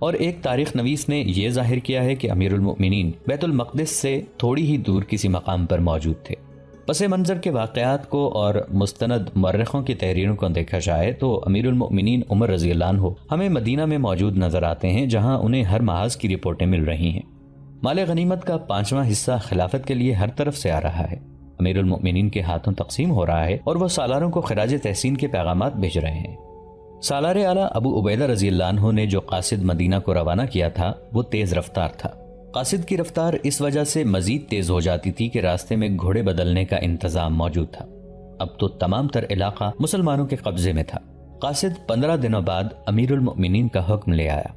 اور ایک تاریخ نویس نے یہ ظاہر کیا ہے کہ امیر المؤمنین بیت المقدس سے تھوڑی ہی دور کسی مقام پر موجود تھے۔ پس منظر کے واقعات کو اور مستند مورخوں کی تحریروں کو دیکھا جائے تو امیر المؤمنین عمر رضی اللہ عنہ ہمیں مدینہ میں موجود نظر آتے ہیں، جہاں انہیں ہر محاذ کی رپورٹیں مل رہی ہیں۔ مال غنیمت کا 5واں حصہ خلافت کے لیے ہر طرف سے آ رہا ہے، امیر المؤمنین کے ہاتھوں تقسیم ہو رہا ہے اور وہ سالاروں کو خراج تحسین کے پیغامات بھیج رہے ہیں۔ سالار اعلیٰ ابو عبیدہ رضی اللہ عنہ نے جو قاصد مدینہ کو روانہ کیا تھا وہ تیز رفتار تھا۔ قاصد کی رفتار اس وجہ سے مزید تیز ہو جاتی تھی کہ راستے میں گھوڑے بدلنے کا انتظام موجود تھا۔ اب تو تمام تر علاقہ مسلمانوں کے قبضے میں تھا۔ قاصد 15 دنوں بعد امیر المؤمنین کا حکم لے آیا۔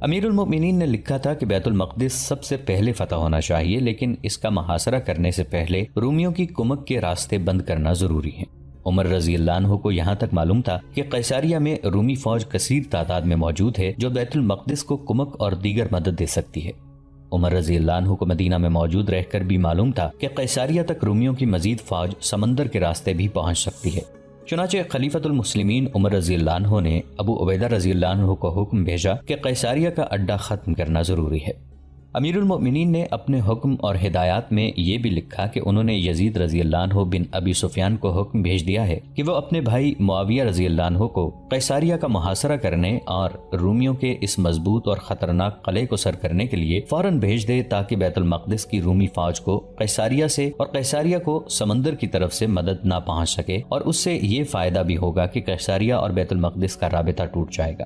امیر المؤمنین نے لکھا تھا کہ بیت المقدس سب سے پہلے فتح ہونا چاہیے، لیکن اس کا محاصرہ کرنے سے پہلے رومیوں کی کمک کے راستے بند کرنا ضروری ہے۔ عمر رضی اللہ عنہ کو یہاں تک معلوم تھا کہ قیصاریہ میں رومی فوج کثیر تعداد میں موجود ہے جو بیت المقدس کو کمک اور دیگر مدد دے سکتی ہے۔ عمر رضی اللہ عنہ کو مدینہ میں موجود رہ کر بھی معلوم تھا کہ قیصاریہ تک رومیوں کی مزید فوج سمندر کے راستے بھی پہنچ سکتی ہے۔ چنانچہ خلیفۃ المسلمین عمر رضی اللہ عنہ نے ابو عبیدہ رضی اللہ عنہ کو حکم بھیجا کہ قیصاریہ کا اڈا ختم کرنا ضروری ہے۔ امیر المؤمنین نے اپنے حکم اور ہدایات میں یہ بھی لکھا کہ انہوں نے یزید رضی اللہ عنہ بن ابی سفیان کو حکم بھیج دیا ہے کہ وہ اپنے بھائی معاویہ رضی اللہ عنہ کو قیصاریہ کا محاصرہ کرنے اور رومیوں کے اس مضبوط اور خطرناک قلعے کو سر کرنے کے لیے فوراً بھیج دے تاکہ بیت المقدس کی رومی فوج کو قیصاریہ سے اور قیصاریہ کو سمندر کی طرف سے مدد نہ پہنچ سکے، اور اس سے یہ فائدہ بھی ہوگا کہ قیصاریہ اور بیت المقدس کا رابطہ ٹوٹ جائے گا۔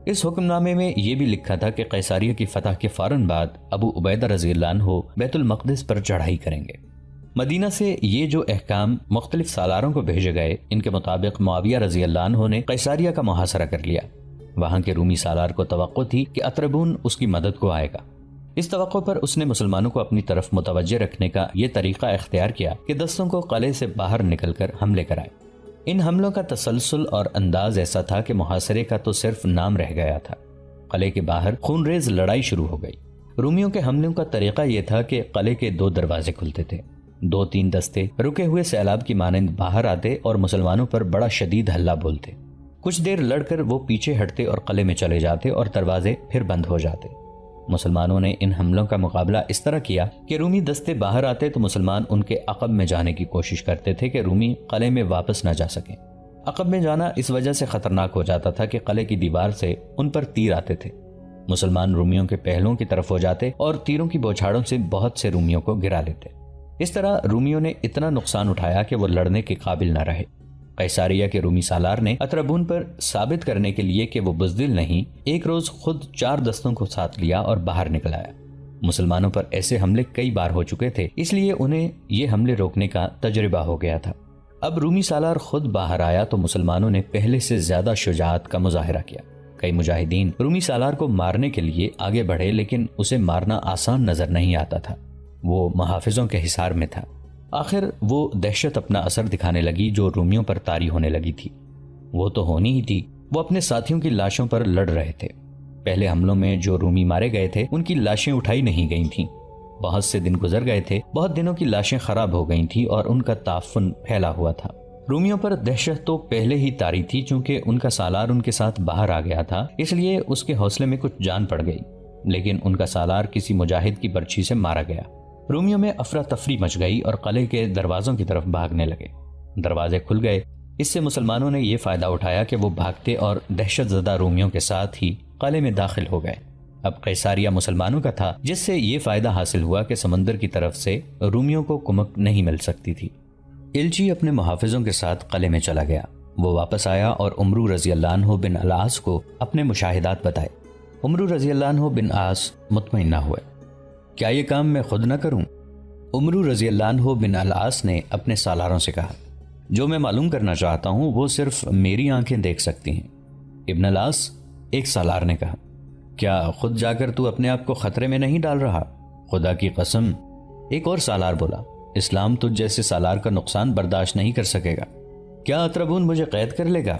اس حکم نامے میں یہ بھی لکھا تھا کہ قیصاریہ کی فتح کے فوراً بعد ابو عبیدہ رضی اللہ عنہ بیت المقدس پر چڑھائی کریں گے۔ مدینہ سے یہ جو احکام مختلف سالاروں کو بھیجے گئے، ان کے مطابق معاویہ رضی اللہ عنہ نے قیصاریہ کا محاصرہ کر لیا۔ وہاں کے رومی سالار کو توقع تھی کہ اطربون اس کی مدد کو آئے گا۔ اس توقع پر اس نے مسلمانوں کو اپنی طرف متوجہ رکھنے کا یہ طریقہ اختیار کیا کہ دستوں کو قلعے سے باہر نکل کر حملے کرائے۔ ان حملوں کا تسلسل اور انداز ایسا تھا کہ محاصرے کا تو صرف نام رہ گیا تھا۔ قلعے کے باہر خونریز لڑائی شروع ہو گئی۔ رومیوں کے حملوں کا طریقہ یہ تھا کہ قلعے کے 2 دروازے کھلتے تھے، 2-3 دستے رکے ہوئے سیلاب کی مانند باہر آتے اور مسلمانوں پر بڑا شدید حلہ بولتے۔ کچھ دیر لڑ کر وہ پیچھے ہٹتے اور قلعے میں چلے جاتے اور دروازے پھر بند ہو جاتے۔ مسلمانوں نے ان حملوں کا مقابلہ اس طرح کیا کہ رومی دستے باہر آتے تو مسلمان ان کے عقب میں جانے کی کوشش کرتے تھے کہ رومی قلعے میں واپس نہ جا سکیں۔ عقب میں جانا اس وجہ سے خطرناک ہو جاتا تھا کہ قلعے کی دیوار سے ان پر تیر آتے تھے۔ مسلمان رومیوں کے پہلوؤں کی طرف ہو جاتے اور تیروں کی بوچھاڑوں سے بہت سے رومیوں کو گرا لیتے۔ اس طرح رومیوں نے اتنا نقصان اٹھایا کہ وہ لڑنے کے قابل نہ رہے۔ قیصاریہ کے رومی سالار نے اطربون پر ثابت کرنے کے لیے کہ وہ بزدل نہیں، ایک روز خود 4 دستوں کو ساتھ لیا اور باہر نکل آیا۔ مسلمانوں پر ایسے حملے کئی بار ہو چکے تھے، اس لیے انہیں یہ حملے روکنے کا تجربہ ہو گیا تھا۔ اب رومی سالار خود باہر آیا تو مسلمانوں نے پہلے سے زیادہ شجاعت کا مظاہرہ کیا۔ کئی مجاہدین رومی سالار کو مارنے کے لیے آگے بڑھے، لیکن اسے مارنا آسان نظر نہیں آتا تھا۔ وہ محافظوں کے حصار میں تھا۔ آخر وہ دہشت اپنا اثر دکھانے لگی جو رومیوں پر طاری ہونے لگی تھی۔ وہ تو ہونی ہی تھی، وہ اپنے ساتھیوں کی لاشوں پر لڑ رہے تھے۔ پہلے حملوں میں جو رومی مارے گئے تھے ان کی لاشیں اٹھائی نہیں گئی تھیں۔ بہت سے دن گزر گئے تھے، بہت دنوں کی لاشیں خراب ہو گئی تھیں اور ان کا تعفن پھیلا ہوا تھا۔ رومیوں پر دہشت تو پہلے ہی طاری تھی، چونکہ ان کا سالار ان کے ساتھ باہر آ گیا تھا، اس لیے اس کے حوصلے میں کچھ جان پڑ گئی، لیکن ان کا سالار کسی مجاہد کی برچھی سے مارا گیا۔ رومیوں میں افراتفری مچ گئی اور قلعے کے دروازوں کی طرف بھاگنے لگے۔ دروازے کھل گئے، اس سے مسلمانوں نے یہ فائدہ اٹھایا کہ وہ بھاگتے اور دہشت زدہ رومیوں کے ساتھ ہی قلعے میں داخل ہو گئے۔ اب قیصاریہ مسلمانوں کا تھا، جس سے یہ فائدہ حاصل ہوا کہ سمندر کی طرف سے رومیوں کو کمک نہیں مل سکتی تھی۔ الچی اپنے محافظوں کے ساتھ قلعے میں چلا گیا۔ وہ واپس آیا اور عمرو رضی اللہ عنہ بن العاص کو اپنے مشاہدات بتائے۔ عمرو رضی اللہ عنہ بن عاص مطمئن نہ ہوئے۔ کیا یہ کام میں خود نہ کروں؟ عمرو رضی اللہ عنہ بن العاص نے اپنے سالاروں سے کہا، جو میں معلوم کرنا چاہتا ہوں وہ صرف میری آنکھیں دیکھ سکتی ہیں۔ ابن العاص، ایک سالار نے کہا، کیا خود جا کر تو اپنے آپ کو خطرے میں نہیں ڈال رہا؟ خدا کی قسم۔ ایک اور سالار بولا، اسلام تجھ جیسے سالار کا نقصان برداشت نہیں کر سکے گا۔ کیا اطربون مجھے قید کر لے گا؟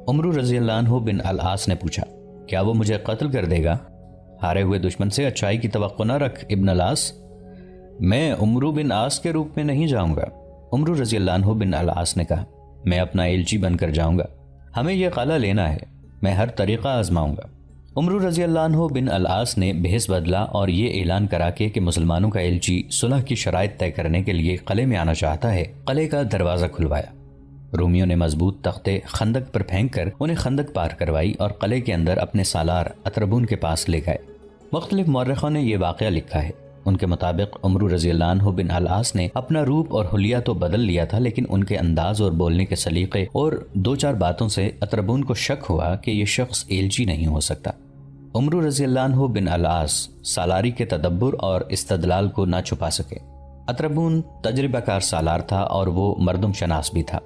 عمرو رضی اللہ عنہ بن العاص نے پوچھا، کیا وہ مجھے قتل کر دے گا؟ ہارے ہوئے دشمن سے اچھائی کی توقع نہ رکھ ابن العاص۔ میں عمرو بن عاص کے روپ میں نہیں جاؤں گا۔ عمرو رضی اللہ عنہ بن العاص نے کہا، میں اپنا ایلچی بن کر جاؤں گا۔ ہمیں یہ قلعہ لینا ہے، میں ہر طریقہ آزماؤں گا۔ عمرو رضی اللہ عنہ بن العاص نے بحث بدلا اور یہ اعلان کرا کہ مسلمانوں کا ایلچی صلح کی شرائط طے کرنے کے لیے قلعے میں آنا چاہتا ہے۔ قلعے کا دروازہ کھلوایا۔ رومیوں نے مضبوط تختے خندق پر پھینک کر انہیں خندق پار کروائی اور قلعے کے اندر اپنے سالار اطربون کے پاس لے گئے۔ مختلف مورخوں نے یہ واقعہ لکھا ہے۔ ان کے مطابق عمرو رضی اللہ عنہ بن العاص نے اپنا روپ اور حلیہ تو بدل لیا تھا، لیکن ان کے انداز اور بولنے کے سلیقے اور دو چار باتوں سے اطربون کو شک ہوا کہ یہ شخص ایلچی نہیں ہو سکتا۔ عمرو رضی اللہ عنہ بن العاص سالاری کے تدبر اور استدلال کو نہ چھپا سکے۔ اطربون تجربہ کار سالار تھا اور وہ مردم شناس بھی تھا۔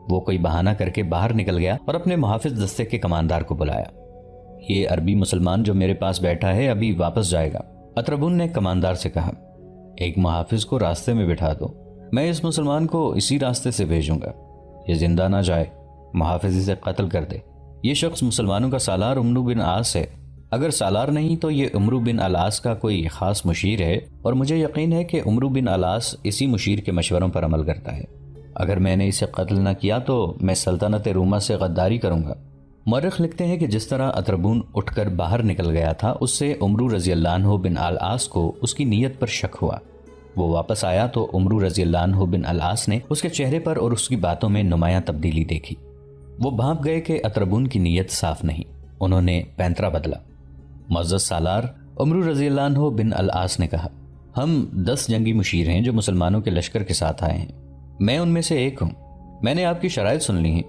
وہ کوئی بہانہ کر کے باہر نکل گیا اور اپنے محافظ دستے کے کماندار کو بلایا۔ یہ عربی مسلمان جو میرے پاس بیٹھا ہے ابھی واپس جائے گا۔ اطربون نے کماندار سے کہا، ایک محافظ کو راستے میں بٹھا دو، میں اس مسلمان کو اسی راستے سے بھیجوں گا، یہ زندہ نہ جائے، محافظ اسے قتل کر دے۔ یہ شخص مسلمانوں کا سالار عمرو بن عاص ہے، اگر سالار نہیں تو یہ عمرو بن العاص کا کوئی خاص مشیر ہے، اور مجھے یقین ہے کہ عمرو بن العاص اسی مشیر کے مشوروں پر عمل کرتا ہے۔ اگر میں نے اسے قتل نہ کیا تو میں سلطنت روما سے غداری کروں گا۔ مورخ لکھتے ہیں کہ جس طرح اطربون اٹھ کر باہر نکل گیا تھا، اس سے عمرو رضی اللہ عنہ بن العاص کو اس کی نیت پر شک ہوا۔ وہ واپس آیا تو عمرو رضی اللہ عنہ بن العاص نے اس کے چہرے پر اور اس کی باتوں میں نمایاں تبدیلی دیکھی۔ وہ بھانپ گئے کہ اطربون کی نیت صاف نہیں۔ انہوں نے پینترا بدلا۔ معزز سالار، عمرو رضی اللہ عنہ بن العاص نے کہا، ہم 10 جنگی مشیر ہیں جو مسلمانوں کے لشکر کے ساتھ آئے ہیں، میں ان میں سے ایک ہوں۔ میں نے آپ کی شرائط سن لی ہیں،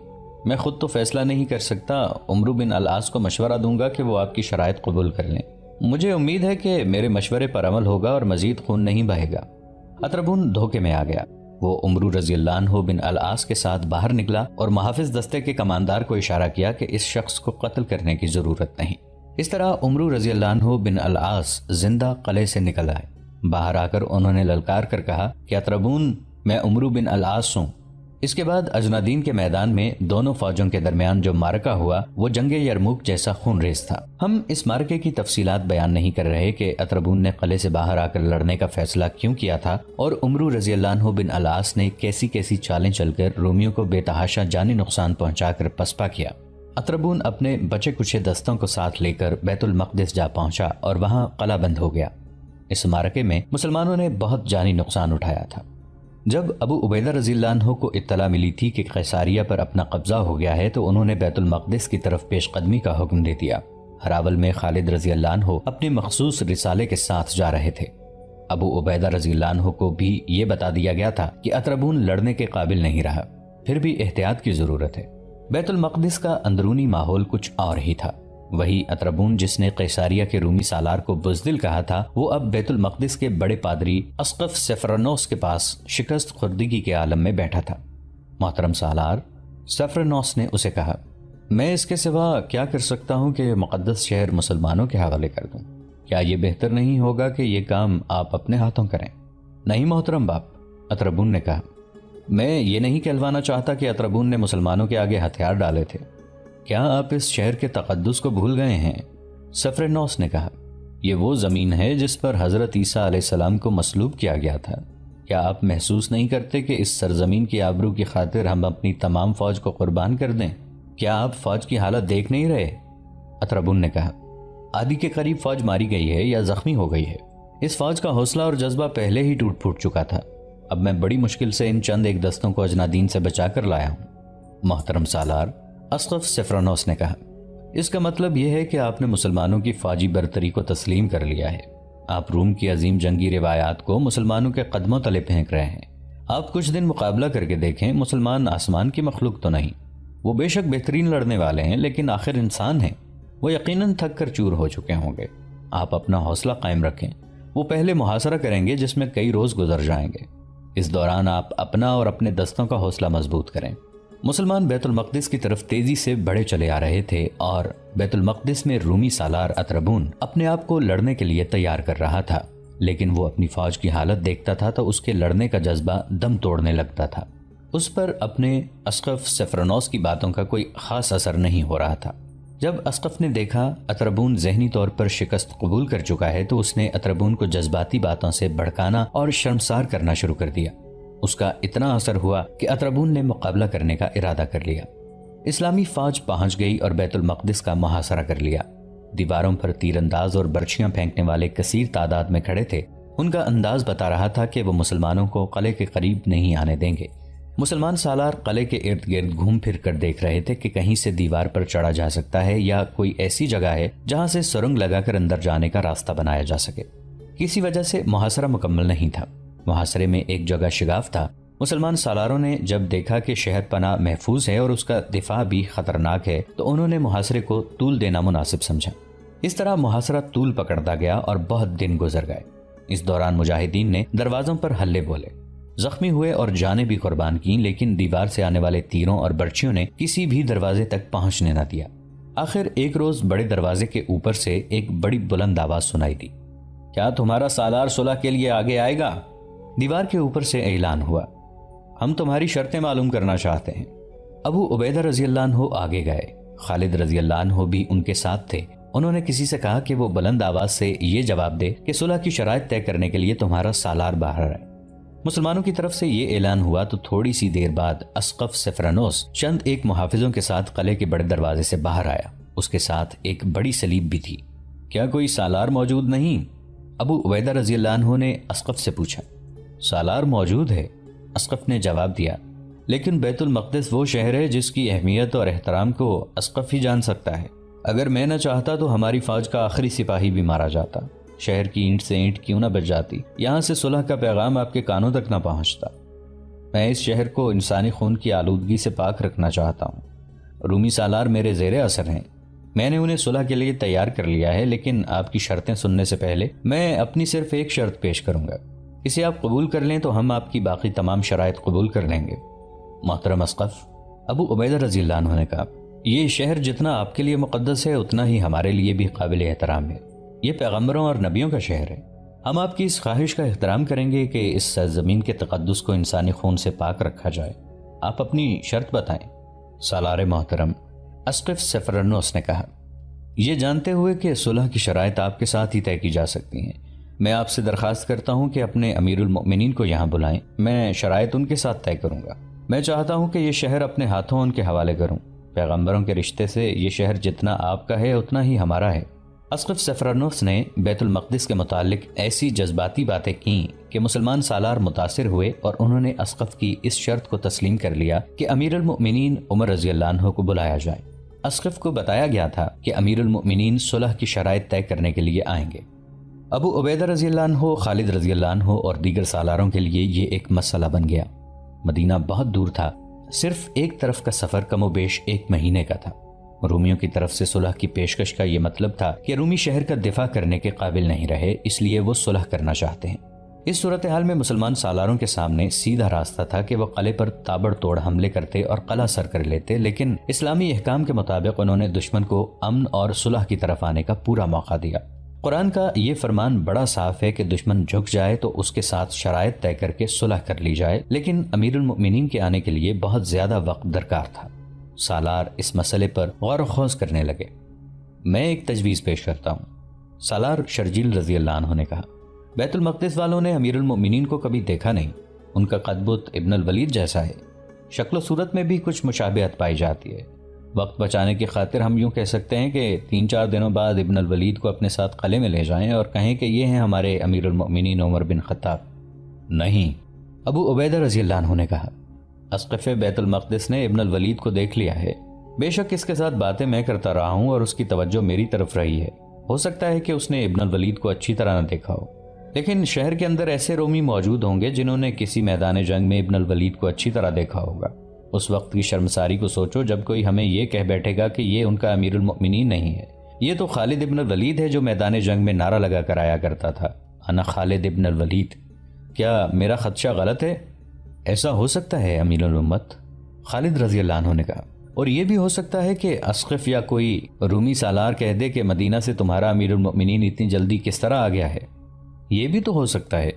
میں خود تو فیصلہ نہیں کر سکتا، عمرو بن العاص کو مشورہ دوں گا کہ وہ آپ کی شرائط قبول کر لیں۔ مجھے امید ہے کہ میرے مشورے پر عمل ہوگا اور مزید خون نہیں بہے گا۔ اطربون دھوکے میں آ گیا۔ وہ عمرو رضی اللہ عنہ بن العاص کے ساتھ باہر نکلا اور محافظ دستے کے کماندار کو اشارہ کیا کہ اس شخص کو قتل کرنے کی ضرورت نہیں۔ اس طرح عمرو رضی اللہ عنہ بن العاص زندہ قلعے سے نکل آئے۔ باہر آ کر انہوں نے للکار کر کہا کہ اطربون، میں عمرو بن العاص ہوں۔ اس کے بعد اجنادین کے میدان میں دونوں فوجوں کے درمیان جو معرکہ ہوا وہ جنگ یرموک جیسا خون ریز تھا۔ ہم اس معرکے کی تفصیلات بیان نہیں کر رہے کہ اطربون نے قلعے سے باہر آ کر لڑنے کا فیصلہ کیوں کیا تھا اور عمرو رضی اللہ عنہ بن العاص نے کیسی کیسی چالیں چل کر رومیوں کو بے تحاشا جانی نقصان پہنچا کر پسپا کیا۔ اطربون اپنے بچے کچھ دستوں کو ساتھ لے کر بیت المقدس جا پہنچا اور وہاں قلعہ بند ہو گیا۔ اس معرکے میں مسلمانوں نے بہت جانی نقصان اٹھایا تھا۔ جب ابو عبیدہ رضی اللہ عنہ کو اطلاع ملی تھی کہ قیصاریہ پر اپنا قبضہ ہو گیا ہے تو انہوں نے بیت المقدس کی طرف پیش قدمی کا حکم دے دیا۔ ہراول میں خالد رضی اللہ عنہ اپنے مخصوص رسالے کے ساتھ جا رہے تھے۔ ابو عبیدہ رضی اللہ عنہ کو بھی یہ بتا دیا گیا تھا کہ اطربون لڑنے کے قابل نہیں رہا، پھر بھی احتیاط کی ضرورت ہے۔ بیت المقدس کا اندرونی ماحول کچھ اور ہی تھا۔ وہی اطربون جس نے قیصاریہ کے رومی سالار کو بزدل کہا تھا، وہ اب بیت المقدس کے بڑے پادری اسقف سفرنوس کے پاس شکست خوردگی کے عالم میں بیٹھا تھا۔ محترم سالار، سفرنوس نے اسے کہا، میں اس کے سوا کیا کر سکتا ہوں کہ مقدس شہر مسلمانوں کے حوالے کر دوں؟ کیا یہ بہتر نہیں ہوگا کہ یہ کام آپ اپنے ہاتھوں کریں؟ نہیں محترم باپ، اطربون نے کہا، میں یہ نہیں کہلوانا چاہتا کہ اطربون نے مسلمانوں کے آگے ہتھیار ڈالے تھے۔ کیا آپ اس شہر کے تقدس کو بھول گئے ہیں؟ سفرنوس نے کہا، یہ وہ زمین ہے جس پر حضرت عیسیٰ علیہ السلام کو مصلوب کیا گیا تھا۔ کیا آپ محسوس نہیں کرتے کہ اس سرزمین کی آبرو کی خاطر ہم اپنی تمام فوج کو قربان کر دیں؟ کیا آپ فوج کی حالت دیکھ نہیں رہے؟ اطربون نے کہا، آدھی کے قریب فوج ماری گئی ہے یا زخمی ہو گئی ہے۔ اس فوج کا حوصلہ اور جذبہ پہلے ہی ٹوٹ پھوٹ چکا تھا۔ اب میں بڑی مشکل سے ان چند ایک دستوں کو اجنادین سے بچا کر لایا ہوں۔ محترم سالار، اسقف سفرنوس نے کہا، اس کا مطلب یہ ہے کہ آپ نے مسلمانوں کی فوجی برتری کو تسلیم کر لیا ہے۔ آپ روم کی عظیم جنگی روایات کو مسلمانوں کے قدموں تلے پھینک رہے ہیں۔ آپ کچھ دن مقابلہ کر کے دیکھیں، مسلمان آسمان کی مخلوق تو نہیں۔ وہ بے شک بہترین لڑنے والے ہیں، لیکن آخر انسان ہیں، وہ یقیناً تھک کر چور ہو چکے ہوں گے۔ آپ اپنا حوصلہ قائم رکھیں، وہ پہلے محاصرہ کریں گے جس میں کئی روز گزر جائیں گے۔ اس دوران آپ اپنا اور اپنے دستوں کا حوصلہ مضبوط کریں۔ مسلمان بیت المقدس کی طرف تیزی سے بڑھے چلے آ رہے تھے اور بیت المقدس میں رومی سالار اطربون اپنے آپ کو لڑنے کے لیے تیار کر رہا تھا، لیکن وہ اپنی فوج کی حالت دیکھتا تھا تو اس کے لڑنے کا جذبہ دم توڑنے لگتا تھا۔ اس پر اپنے اسقف سفرنوس کی باتوں کا کوئی خاص اثر نہیں ہو رہا تھا۔ جب اسقف نے دیکھا اطربون ذہنی طور پر شکست قبول کر چکا ہے تو اس نے اطربون کو جذباتی باتوں سے بھڑکانا اور شرمسار کرنا شروع کر دیا۔ اس کا اتنا اثر ہوا کہ اطربون نے مقابلہ کرنے کا ارادہ کر لیا۔ اسلامی فوج پہنچ گئی اور بیت المقدس کا محاصرہ کر لیا۔ دیواروں پر تیر انداز اور برچیاں پھینکنے والے کثیر تعداد میں کھڑے تھے۔ ان کا انداز بتا رہا تھا کہ وہ مسلمانوں کو قلعے کے قریب نہیں آنے دیں گے۔ مسلمان سالار قلعے کے ارد گرد گھوم پھر کر دیکھ رہے تھے کہ کہیں سے دیوار پر چڑھا جا سکتا ہے یا کوئی ایسی جگہ ہے جہاں سے سرنگ لگا کر اندر جانے کا راستہ بنایا جا سکے۔ کسی وجہ سے محاصرہ مکمل نہیں تھا۔ محاصرے میں ایک جگہ شگاف تھا۔ مسلمان سالاروں نے جب دیکھا کہ شہر پناہ محفوظ ہے اور اس کا دفاع بھی خطرناک ہے تو انہوں نے محاصرے کو طول دینا مناسب سمجھا۔ اس طرح محاصرہ طول پکڑتا گیا اور بہت دن گزر گئے۔ اس دوران مجاہدین نے دروازوں پر حلے بولے، زخمی ہوئے اور جانیں بھی قربان کیں، لیکن دیوار سے آنے والے تیروں اور برچیوں نے کسی بھی دروازے تک پہنچنے نہ دیا۔ آخر ایک روز بڑے دروازے کے اوپر سے ایک بڑی بلند آواز سنائی دی، کیا تمہارا سالار صلح کے لیے آگے آئے گا؟ دیوار کے اوپر سے اعلان ہوا، ہم تمہاری شرطیں معلوم کرنا چاہتے ہیں۔ ابو عبیدہ رضی اللہ عنہ آگے گئے۔ خالد رضی اللہ عنہ بھی ان کے ساتھ تھے۔ انہوں نے کسی سے کہا کہ وہ بلند آواز سے یہ جواب دے کہ صلح کی شرائط طے کرنے کے لیے تمہارا سالار باہر ہے۔ مسلمانوں کی طرف سے یہ اعلان ہوا تو تھوڑی سی دیر بعد اسقف سفرانوس چند ایک محافظوں کے ساتھ قلعے کے بڑے دروازے سے باہر آیا۔ اس کے ساتھ ایک بڑی سلیب بھی تھی۔ کیا کوئی سالار موجود نہیں؟ ابو عبیدہ رضی اللہ عنہ نے اسقف سے پوچھا۔ سالار موجود ہے، اسقف نے جواب دیا، لیکن بیت المقدس وہ شہر ہے جس کی اہمیت اور احترام کو اسقف ہی جان سکتا ہے۔ اگر میں نہ چاہتا تو ہماری فوج کا آخری سپاہی بھی مارا جاتا، شہر کی اینٹ سے اینٹ کیوں نہ بچ جاتی، یہاں سے صلح کا پیغام آپ کے کانوں تک نہ پہنچتا۔ میں اس شہر کو انسانی خون کی آلودگی سے پاک رکھنا چاہتا ہوں۔ رومی سالار میرے زیر اثر ہیں، میں نے انہیں صلح کے لیے تیار کر لیا ہے، لیکن آپ کی شرطیں سننے سے پہلے میں اپنی صرف ایک شرط پیش کروں گا۔ اسے آپ قبول کر لیں تو ہم آپ کی باقی تمام شرائط قبول کر لیں گے۔ محترم اسقف، ابو عبیدہ رضی اللہ عنہ نے کہا، یہ شہر جتنا آپ کے لیے مقدس ہے اتنا ہی ہمارے لیے بھی قابل احترام ہے۔ یہ پیغمبروں اور نبیوں کا شہر ہے۔ ہم آپ کی اس خواہش کا احترام کریں گے کہ اس سرزمین کے تقدس کو انسانی خون سے پاک رکھا جائے۔ آپ اپنی شرط بتائیں۔ سالار محترم، اسقف سفرانوس نے کہا، یہ جانتے ہوئے کہ صلح کی شرائط آپ کے ساتھ ہی طے کی جا سکتی ہیں، میں آپ سے درخواست کرتا ہوں کہ اپنے امیر المؤمنین کو یہاں بلائیں۔ میں شرائط ان کے ساتھ طے کروں گا۔ میں چاہتا ہوں کہ یہ شہر اپنے ہاتھوں ان کے حوالے کروں۔ پیغمبروں کے رشتے سے یہ شہر جتنا آپ کا ہے اتنا ہی ہمارا ہے۔ اسقف سفرانوس نے بیت المقدس کے متعلق ایسی جذباتی باتیں کیں کہ مسلمان سالار متاثر ہوئے اور انہوں نے اسقف کی اس شرط کو تسلیم کر لیا کہ امیر المؤمنین عمر رضی اللہ عنہ کو بلایا جائے۔ اسقف کو بتایا گیا تھا کہ امیر المؤمنین صلح کی شرائط طے کرنے کے لیے آئیں گے۔ ابو عبیدہ رضی اللہ عنہ، خالد رضی اللہ عنہ اور دیگر سالاروں کے لیے یہ ایک مسئلہ بن گیا۔ مدینہ بہت دور تھا، صرف ایک طرف کا سفر کم و بیش 1 مہینے کا تھا۔ رومیوں کی طرف سے صلح کی پیشکش کا یہ مطلب تھا کہ رومی شہر کا دفاع کرنے کے قابل نہیں رہے، اس لیے وہ صلح کرنا چاہتے ہیں۔ اس صورتحال میں مسلمان سالاروں کے سامنے سیدھا راستہ تھا کہ وہ قلعے پر تابڑ توڑ حملے کرتے اور قلعہ سر کر لیتے، لیکن اسلامی احکام کے مطابق انہوں نے دشمن کو امن اور صلح کی طرف آنے کا پورا موقع دیا۔ قرآن کا یہ فرمان بڑا صاف ہے کہ دشمن جھک جائے تو اس کے ساتھ شرائط طے کر کے صلح کر لی جائے، لیکن امیر المؤمنین کے آنے کے لیے بہت زیادہ وقت درکار تھا۔ سالار اس مسئلے پر غور و خوض کرنے لگے۔ میں ایک تجویز پیش کرتا ہوں، سالار شرجیل رضی اللہ عنہ نے کہا۔ بیت المقدس والوں نے امیر المؤمنین کو کبھی دیکھا نہیں، ان کا قد بت ابن الولید جیسا ہے، شکل و صورت میں بھی کچھ مشابہت پائی جاتی ہے۔ وقت بچانے کی خاطر ہم یوں کہہ سکتے ہیں کہ 3-4 دنوں بعد ابن الولید کو اپنے ساتھ قلعے میں لے جائیں اور کہیں کہ یہ ہیں ہمارے امیر المؤمنین عمر بن خطاب۔ نہیں، ابو عبیدہ رضی اللہ عنہ نے کہا، اسقف بیت المقدس نے ابن الولید کو دیکھ لیا ہے، بے شک اس کے ساتھ باتیں میں کرتا رہا ہوں اور اس کی توجہ میری طرف رہی ہے، ہو سکتا ہے کہ اس نے ابن الولید کو اچھی طرح نہ دیکھا ہو، لیکن شہر کے اندر ایسے رومی موجود ہوں گے جنہوں نے کسی میدان جنگ میں ابن الولید کو اچھی طرح دیکھا ہوگا۔ اس وقت کی شرمساری کو سوچو جب کوئی ہمیں یہ کہہ بیٹھے گا کہ یہ ان کا امیر المؤمنین نہیں ہے، یہ تو خالد ابن الولید ہے جو میدان جنگ میں نعرہ لگا کر آیا کرتا تھا، انا خالد ابن الولید۔ کیا میرا خدشہ غلط ہے؟ ایسا ہو سکتا ہے امیر الامت، خالد رضی اللہ عنہ نے کہا، اور یہ بھی ہو سکتا ہے کہ اسقف یا کوئی رومی سالار کہہ دے کہ مدینہ سے تمہارا امیر المؤمنین اتنی جلدی کس طرح آ گیا ہے، یہ بھی تو ہو سکتا ہے۔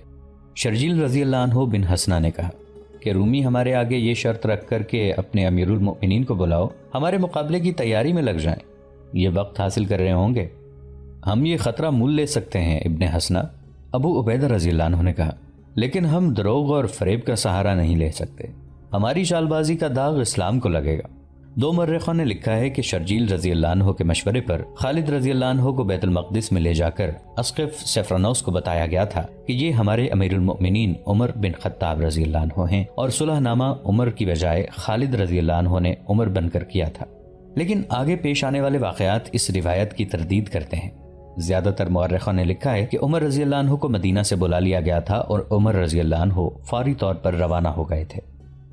شرجیل رضی اللہ عنہ بن حسنہ نے کہا کہ رومی ہمارے آگے یہ شرط رکھ کر کے اپنے امیر المؤمنین کو بلاؤ، ہمارے مقابلے کی تیاری میں لگ جائیں، یہ وقت حاصل کر رہے ہوں گے، ہم یہ خطرہ مول لے سکتے ہیں ابن حسنہ۔ ابو عبیدہ رضی اللہ عنہ نے کہا، لیکن ہم دروغ اور فریب کا سہارا نہیں لے سکتے، ہماری چال بازی کا داغ اسلام کو لگے گا۔ دو مرخوں نے لکھا ہے کہ شرجیل رضی اللہ عنہ کے مشورے پر خالد رضی اللہ عنہ کو بیت المقدس میں لے جا کر اسقف سیفرانوس کو بتایا گیا تھا کہ یہ ہمارے امیر المؤمنین عمر بن خطاب رضی اللہ عنہ ہیں، اور صلح نامہ عمر کی بجائے خالد رضی اللہ عنہ نے عمر بن کر کیا تھا۔ لیکن آگے پیش آنے والے واقعات اس روایت کی تردید کرتے ہیں۔ زیادہ تر مورخوں نے لکھا ہے کہ عمر رضی اللہ عنہ کو مدینہ سے بلا لیا گیا تھا اور عمر رضی اللہ عنہ فوری طور پر روانہ ہو گئے تھے۔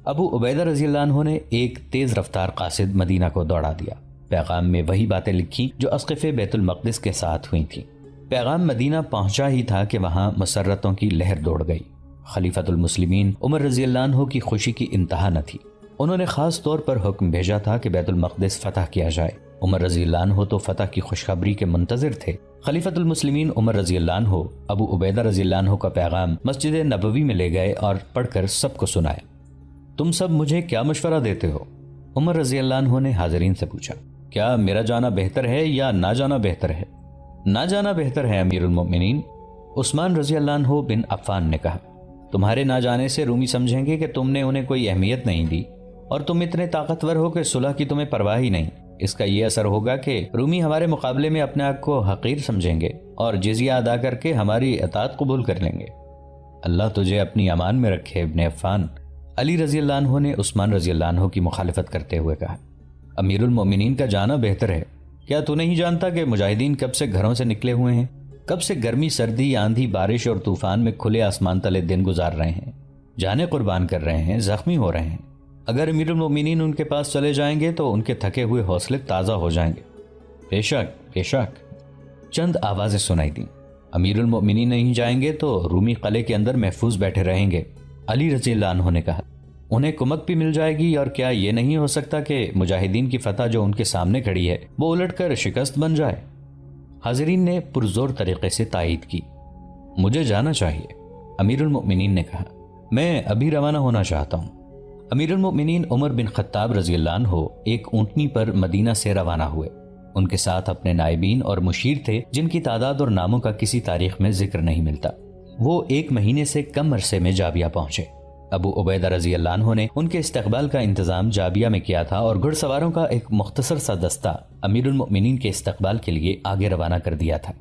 ابو عبیدہ رضی اللہ عنہ نے ایک تیز رفتار قاصد مدینہ کو دوڑا دیا۔ پیغام میں وہی باتیں لکھی جو اسقف بیت المقدس کے ساتھ ہوئی تھیں۔ پیغام مدینہ پہنچا ہی تھا کہ وہاں مسرتوں کی لہر دوڑ گئی۔ خلیفۃ المسلمین عمر رضی اللہ عنہ کی خوشی کی انتہا نہ تھی۔ انہوں نے خاص طور پر حکم بھیجا تھا کہ بیت المقدس فتح کیا جائے۔ عمر رضی اللہ عنہ تو فتح کی خوشخبری کے منتظر تھے۔ خلیفۃ المسلمین عمر رضی اللہ عنہ ابو عبیدہ رضی اللہ عنہ کا پیغام مسجد نبوی میں لے گئے اور پڑھ کر سب کو سنایا۔ تم سب مجھے کیا مشورہ دیتے ہو؟ عمر رضی اللہ عنہ نے حاضرین سے پوچھا۔ کیا میرا جانا بہتر ہے یا نہ جانا بہتر ہے؟ نہ جانا بہتر ہے امیر المؤمنین، عثمان رضی اللہ عنہ بن عفان نے کہا۔ تمہارے نہ جانے سے رومی سمجھیں گے کہ تم نے انہیں کوئی اہمیت نہیں دی اور تم اتنے طاقتور ہو کہ صلح کی تمہیں پرواہ ہی نہیں۔ اس کا یہ اثر ہوگا کہ رومی ہمارے مقابلے میں اپنے آپ کو حقیر سمجھیں گے اور جزیہ ادا کر کے ہماری اطاعت قبول کر لیں گے۔ اللہ تجھے اپنی امان میں رکھے ابن عفان۔ علی رضی اللہ عنہ نے عثمان رضی اللہ عنہ کی مخالفت کرتے ہوئے کہا، امیر المؤمنین کا جانا بہتر ہے۔ کیا تو نہیں جانتا کہ مجاہدین کب سے گھروں سے نکلے ہوئے ہیں؟ کب سے گرمی، سردی، آندھی، بارش اور طوفان میں کھلے آسمان تلے دن گزار رہے ہیں، جانیں قربان کر رہے ہیں، زخمی ہو رہے ہیں۔ اگر امیر المؤمنین ان کے پاس چلے جائیں گے تو ان کے تھکے ہوئے حوصلے تازہ ہو جائیں گے۔ بے شک بے شک۔ چند آوازیں سنائی دیں۔ امیر المؤمنین نہیں جائیں گے تو رومی قلعے کے اندر محفوظ بیٹھے رہیں گے۔ علی رضی اللہ عنہ نے کہا، انہیں کمک بھی مل جائے گی، اور کیا یہ نہیں ہو سکتا کہ مجاہدین کی فتح جو ان کے سامنے کھڑی ہے وہ الٹ کر شکست بن جائے؟ حاضرین نے پرزور طریقے سے تائید کی۔ مجھے جانا چاہیے، امیر المؤمنین نے کہا۔ میں ابھی روانہ ہونا چاہتا ہوں۔ امیر المؤمنین عمر بن خطاب رضی اللہ عنہ ایک اونٹنی پر مدینہ سے روانہ ہوئے۔ ان کے ساتھ اپنے نائبین اور مشیر تھے جن کی تعداد اور ناموں کا کسی تاریخ میں ذکر نہیں ملتا۔ وہ 1 مہینے سے کم عرصے میں جابیہ پہنچے۔ ابو عبیدہ رضی اللہ عنہ نے ان کے استقبال کا انتظام جابیہ میں کیا تھا اور گھڑ سواروں کا ایک مختصر سا دستہ امیر المؤمنین کے استقبال کے لیے آگے روانہ کر دیا تھا۔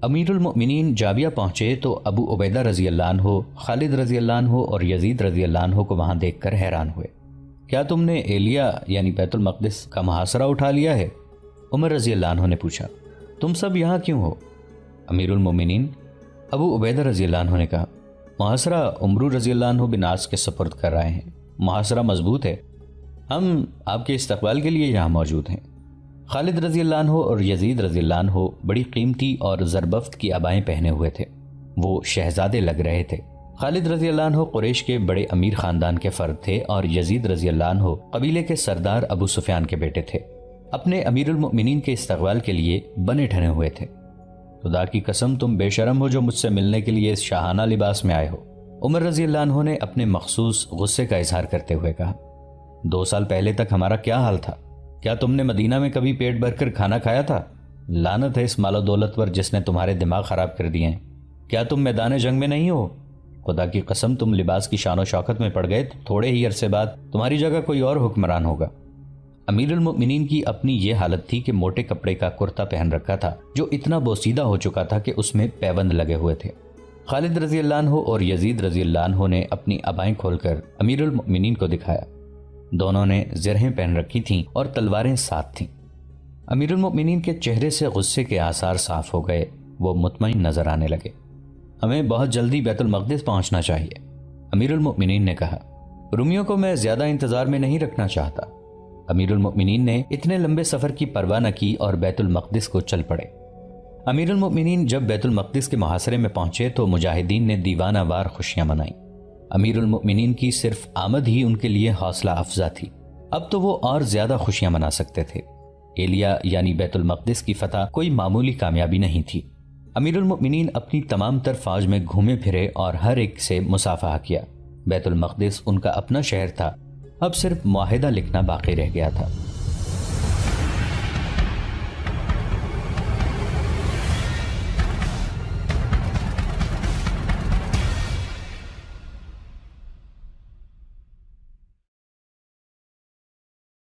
امیر المؤمنین جابیہ پہنچے تو ابو عبیدہ رضی اللہ عنہ، خالد رضی اللہ عنہ اور یزید رضی اللہ عنہ کو وہاں دیکھ کر حیران ہوئے۔ کیا تم نے ایلیا یعنی بیت المقدس کا محاصرہ اٹھا لیا ہے؟ عمر رضی اللہ عنہ نے پوچھا۔ تم سب یہاں کیوں ہو؟ امیر المؤمنین ابو عبیدہ رضی اللہ عنہ نے کہا، محاصرہ عمرو رضی اللہ عنہ بن عاص کے سپرد کر رہے ہیں۔ محاصرہ مضبوط ہے، ہم آپ کے استقبال کے لیے یہاں موجود ہیں۔ خالد رضی اللہ عنہ اور یزید رضی اللہ عنہ بڑی قیمتی اور زربفت کی عبائیں پہنے ہوئے تھے، وہ شہزادے لگ رہے تھے۔ خالد رضی اللہ عنہ قریش کے بڑے امیر خاندان کے فرد تھے اور یزید رضی اللہ عنہ قبیلے کے سردار ابو سفیان کے بیٹے تھے۔ اپنے امیر المؤمنین کے استقبال کے لیے بنے ٹھنے ہوئے تھے۔ خدا کی قسم تم بے شرم ہو جو مجھ سے ملنے کے لیے اس شاہانہ لباس میں آئے ہو، عمر رضی اللہ عنہ نے اپنے مخصوص غصے کا اظہار کرتے ہوئے کہا۔ 2 سال پہلے تک ہمارا کیا حال تھا؟ کیا تم نے مدینہ میں کبھی پیٹ بھر کر کھانا کھایا تھا؟ لعنت ہے اس مال و دولت پر جس نے تمہارے دماغ خراب کر دیے ہیں۔ کیا تم میدان جنگ میں نہیں ہو؟ خدا کی قسم تم لباس کی شان و شوکت میں پڑ گئے تو تھوڑے ہی عرصے بعد تمہاری جگہ کوئی اور حکمران ہوگا۔ امیر المؤمنین کی اپنی یہ حالت تھی کہ موٹے کپڑے کا کرتا پہن رکھا تھا جو اتنا بوسیدہ ہو چکا تھا کہ اس میں پیبند لگے ہوئے تھے۔ خالد رضی اللہ عنہ اور یزید رضی اللہ عنہ نے اپنی عبائیں کھول کر امیر المؤمنین کو دکھایا۔ دونوں نے زرہیں پہن رکھی تھیں اور تلواریں ساتھ تھیں۔ امیر المؤمنین کے چہرے سے غصے کے آثار صاف ہو گئے، وہ مطمئن نظر آنے لگے۔ ہمیں بہت جلدی بیت المقدس پہنچنا چاہیے، امیر المؤمنین نے کہا۔ رومیوں کو میں زیادہ انتظار میں نہیں رکھنا چاہتا۔ امیر المؤمنین نے اتنے لمبے سفر کی پرواہ نہ کی اور بیت المقدس کو چل پڑے۔ امیر المؤمنین جب بیت المقدس کے محاصرے میں پہنچے تو مجاہدین نے دیوانہ وار خوشیاں منائیں۔ امیر المؤمنین کی صرف آمد ہی ان کے لیے حوصلہ افزا تھی۔ اب تو وہ اور زیادہ خوشیاں منا سکتے تھے۔ ایلیا یعنی بیت المقدس کی فتح کوئی معمولی کامیابی نہیں تھی۔ امیر المؤمنین اپنی تمام تر فوج میں گھومے پھرے اور ہر ایک سے مصافحہ کیا۔ بیت المقدس ان کا اپنا شہر تھا، اب صرف معاہدہ لکھنا باقی رہ گیا تھا۔